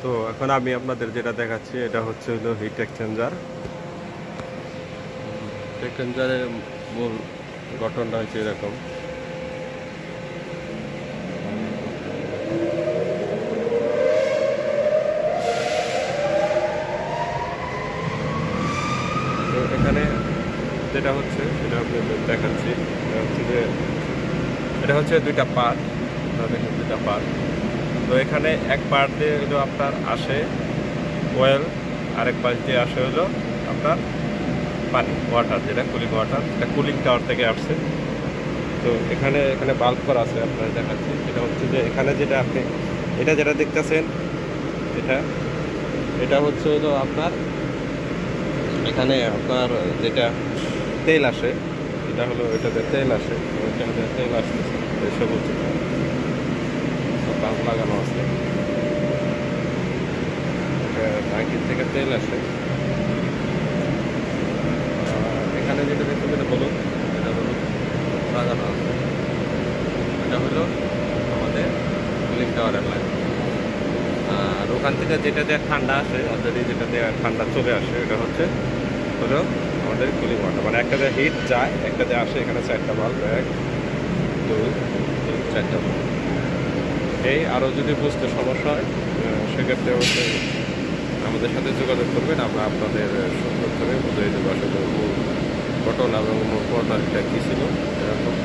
তো এখন আমি আপনাদের যেটা দেখাচ্ছি এটা হচ্ছে হলো হিট এক্সচেঞ্জার। এক্সচেঞ্জারের মূল গঠনটা হচ্ছে এরকম। তো এখানে যেটা হচ্ছে সেটা আপনাদের দেখাচ্ছি, এটা হচ্ছে দুইটা পার্ট। দেখেন দুইটা পার্ট। তো এখানে এক পার্ট দিয়ে হলো আপনার আসে ওয়েল, আরেক পাশ দিয়ে আসে হলো আপনার পানি, ওয়াটার, যেটা কুলিং ওয়াটার, এটা কুলিং টাওয়ার থেকে আসছে। তো এখানে এখানে বাল্ব করা আছে, আপনার দেখাচ্ছি। সেটা হচ্ছে যে এখানে যেটা আপনি এটা যেটা দেখতেছেন, এটা এটা হচ্ছে হলো আপনার এখানে আপনার যেটা তেল আসে, এটা হলো এটাতে তেল আসে, এটাতে তেল আসতেছে, এসব হচ্ছে বাল্ব লাগানো আছে, ট্যাঙ্কির থেকে তেল আসে। এখানে যেটা দেখতে এটা হলুদ, এটা হলুদ লাগানো আছে, এটা হলো আমাদের কুলিং টাওয়ারের লাইন। আর ওখান থেকে যেটা দিয়ে ঠান্ডা আসে, অলরেডি যেটা দিয়ে ঠান্ডা চলে আসে, এটা হচ্ছে হলো আমাদের কুলিং ওয়াটার। মানে একটা দিয়ে হিট যায়, একটা দিয়ে আসে। এখানে 4টা বাল্ব, 1 2 3 4টা বাল্ব। এই আরও যদি বুঝতে সমস্যা হয় সেক্ষেত্রে অবশ্যই আমাদের সাথে যোগাযোগ করবেন, আমরা আপনাদের সুন্দর করে বুঝিয়ে দেবো আসলে মূল ঘটনা এবং মূল প্রণালীটা কী ছিল এরকম।